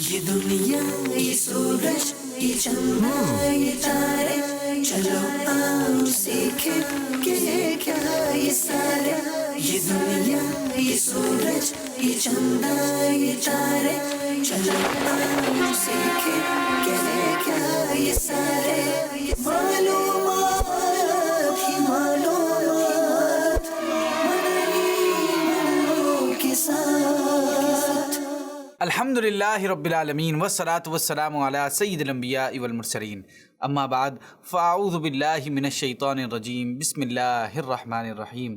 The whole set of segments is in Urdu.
یہ دنیا یہ سورج یہ چندہ یہ تارے، چلو آؤ سیکھیں کہ یہ کیا یہ سارے. یہ دنیا یہ سورج یہ چندہ یہ تارے، چلو آؤ سیکھیں کہ یہ کیا یہ سارے. معلومات ہی معلومات مدنی کے ساتھ. الحمدللہ رب العالمین والصلاة والسلام علی سید الانبیاء والمرسلین، اما بعد فاعوذ باللہ من الشیطان الرجیم، بسم اللہ الرحمن الرحیم.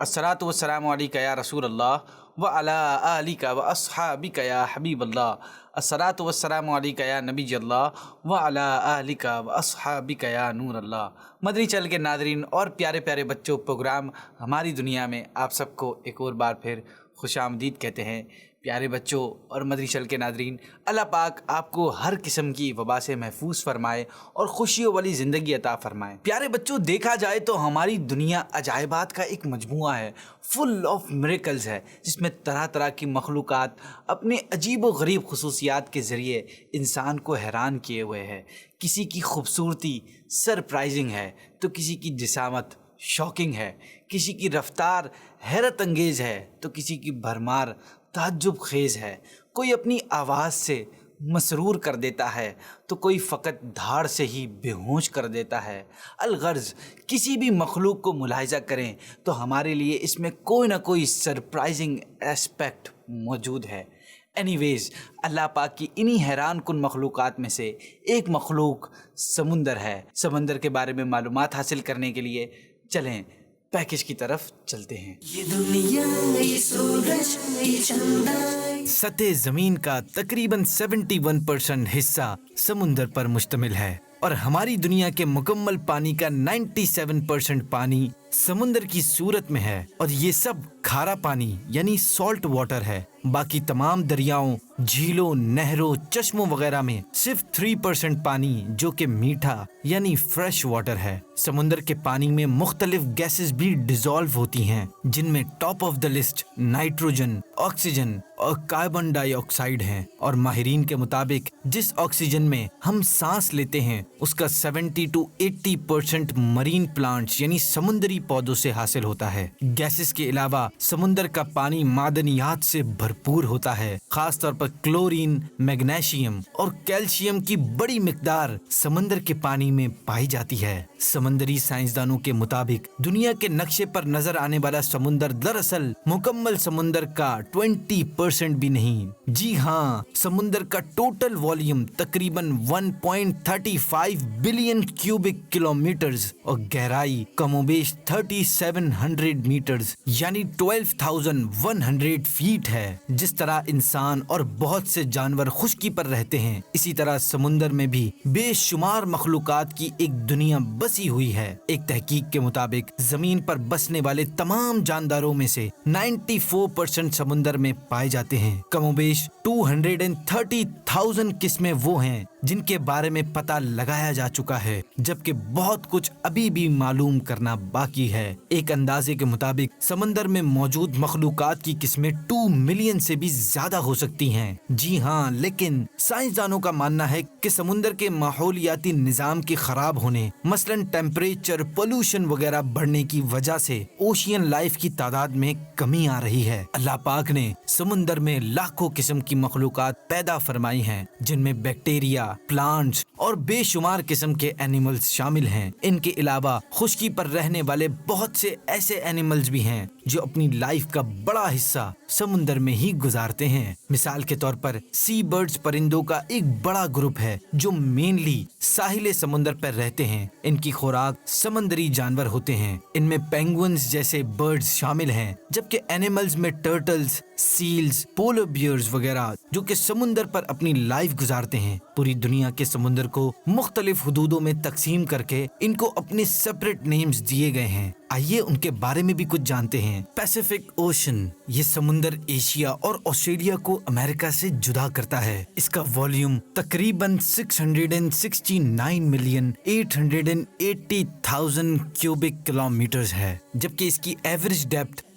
الصلاة والسلام علیک یا رسول اللہ وعلی آلک واصحابک یا حبیب اللہ. الصلاة والسلام علیک یا نبی اللہ وعلی آلک واصحابک یا نور اللہ. مدنی چینل کے ناظرین اور پیارے پیارے بچوں، پروگرام ہماری دنیا میں آپ سب کو ایک اور بار پھر خوش آمدید کہتے ہیں. پیارے بچوں اور مدنی چینل کے ناظرین، اللہ پاک آپ کو ہر قسم کی وبا سے محفوظ فرمائے اور خوشیوں والی زندگی عطا فرمائے. پیارے بچوں، دیکھا جائے تو ہماری دنیا عجائبات کا ایک مجموعہ ہے، فل آف میریکلز ہے، جس میں طرح طرح کی مخلوقات اپنے عجیب و غریب خصوصیات کے ذریعے انسان کو حیران کیے ہوئے ہے. کسی کی خوبصورتی سرپرائزنگ ہے تو کسی کی جسامت شاکنگ ہے، کسی کی رفتار حیرت انگیز ہے تو کسی کی بھرمار تعجب خیز ہے. کوئی اپنی آواز سے مسرور کر دیتا ہے تو کوئی فقط دھاڑ سے ہی بے ہوش کر دیتا ہے. الغرض کسی بھی مخلوق کو ملاحظہ کریں تو ہمارے لیے اس میں کوئی نہ کوئی سرپرائزنگ ایسپیکٹ موجود ہے. اینی ویز، اللہ پاک کی انہی حیران کن مخلوقات میں سے ایک مخلوق سمندر ہے. سمندر کے بارے میں معلومات حاصل کرنے کے لیے چلیں پیکج کی طرف چلتے ہیں. یہ دنیا یہ سورج یہ چندہ. سطح زمین کا تقریباً 71% حصہ سمندر پر مشتمل ہے اور ہماری دنیا کے مکمل پانی کا 97% پانی سمندر کی صورت میں ہے، اور یہ سب کھارا پانی یعنی سالٹ واٹر ہے. باقی تمام دریاؤں، جھیلوں، نہروں، چشموں وغیرہ میں صرف 3% پانی جو کہ میٹھا یعنی فریش واٹر ہے. سمندر کے پانی میں مختلف گیسز بھی ڈیزالو ہوتی ہیں، جن میں top of the list nitrogen, oxygen اور کاربن ڈائی آکسائیڈ ہیں. اور ماہرین کے مطابق جس آکسیجن میں ہم سانس لیتے ہیں اس کا 70 to 80% مرین پلانٹس یعنی سمندری پودوں سے حاصل ہوتا ہے. گیسز کے علاوہ سمندر کا پانی معدنیات سے بھرپور ہوتا ہے. خاص طور پر کلورین، میگنیشیم اور کیلشیم کی بڑی مقدار سمندر کے پانی میں پائی جاتی ہے. سمندری سائنسدانوں کے مطابق دنیا کے نقشے پر نظر آنے والا سمندر دراصل مکمل سمندر کا 20% بھی نہیں. جی ہاں، سمندر کا ٹوٹل والیوم تقریباً 1.35 بلین کیوبک کلومیٹرز اور گہرائی کم و بیش 3700 میٹرز یعنی 12,100 فیٹ ہے. جس طرح انسان اور بہت سے جانور خشکی پر رہتے ہیں، اسی طرح سمندر میں بھی بے شمار مخلوقات کی ایک دنیا بسی ہوئی ہے. ایک تحقیق کے مطابق زمین پر بسنے والے تمام جانداروں میں سے 94% سمندر میں پائے جاتے ہیں. کم و بیش 230,000 قسمیں وہ ہیں جن کے بارے میں پتہ لگایا جا چکا ہے، جبکہ بہت کچھ ابھی بھی معلوم کرنا باقی ہے. ایک اندازے کے مطابق سمندر میں موجود مخلوقات کی قسمیں 2 ملین سے بھی زیادہ ہو سکتی ہیں. جی ہاں، لیکن سائنسدانوں کا ماننا ہے کہ سمندر کے ماحولیاتی نظام کے خراب ہونے، مثلا ٹیمپریچر، پولوشن وغیرہ بڑھنے کی وجہ سے اوشین لائف کی تعداد میں کمی آ رہی ہے. اللہ پاک نے سمندر میں لاکھوں قسم کی مخلوقات پیدا فرمائی ہیں، جن میں بیکٹیریا، پلانٹس اور بے شمار قسم کے اینیملز شامل ہیں. ان کے علاوہ خشکی پر رہنے والے بہت سے ایسے اینیملز بھی ہیں جو اپنی لائف کا بڑا حصہ سمندر میں ہی گزارتے ہیں. مثال کے طور پر سی برڈز پرندوں کا ایک بڑا گروپ ہے جو مینلی ساحل سمندر پر رہتے ہیں. ان کی خوراک سمندری جانور ہوتے ہیں. ان میں پینگوئنز جیسے برڈز شامل ہیں، جبکہ اینیملز میں ٹرٹلز، سیلز، پولر بیئرز وغیرہ جو کہ سمندر پر اپنی لائف گزارتے ہیں. پوری دنیا کے سمندر کو مختلف حدودوں میں تقسیم کر کے ان کو اپنے سپریٹ نیمز دیے گئے ہیں. آئیے ان کے بارے میں بھی کچھ جانتے ہیں. پیسیفک اوشن، یہ سمندر ایشیا اور آسٹریلیا کو امریکہ سے جدا کرتا ہے. اس کا والیوم تقریباً 669,880,000 کیوبک کلومیٹرز ہے، جبکہ اس کی ایوریج ڈیپتھ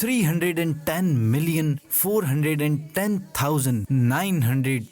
310,410,900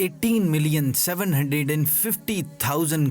18,750,000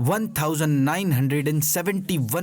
1971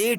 8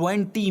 20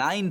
9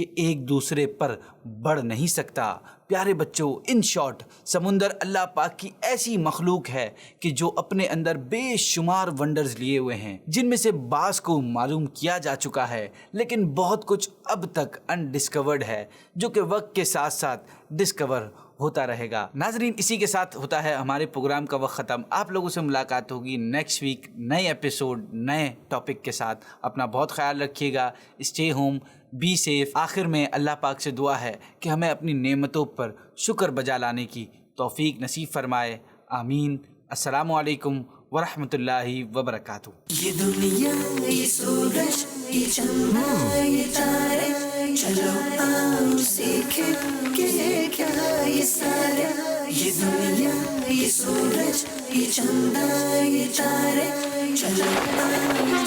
کہ ایک دوسرے پر بڑھ نہیں سکتا۔ پیارے بچوں، ان شارٹ سمندر اللہ پاک کی ایسی مخلوق ہے کہ جو اپنے اندر بے شمار ونڈرز لیے ہوئے ہیں، جن میں سے بعض کو معلوم کیا جا چکا ہے، لیکن بہت کچھ اب تک انڈسکورڈ ہے جو کہ وقت کے ساتھ ساتھ ڈسکور ہوتا رہے گا۔ ناظرین، اسی کے ساتھ ہوتا ہے ہمارے پروگرام کا وقت ختم۔ آپ لوگوں سے ملاقات ہوگی نیکسٹ ویک نئے ایپیسوڈ نئے ٹاپک کے ساتھ۔ اپنا بہت خیال رکھیے گا، اسٹے ہوم، بی سیف۔ آخر میں اللہ پاک سے دعا ہے کہ ہمیں اپنی نعمتوں پر شکر بجا لانے کی توفیق نصیب فرمائے، آمین۔ السلام علیکم ورحمۃ اللہ وبرکاتہ۔ یہ دنیا، یہ سورج، یہ چندہ، یہ تارے، چلو آؤ سیکھیں کہ یہ کیا یہ سارے۔ یہ دنیا، یہ سورج، یہ چندہ، یہ تارے، چلو آؤ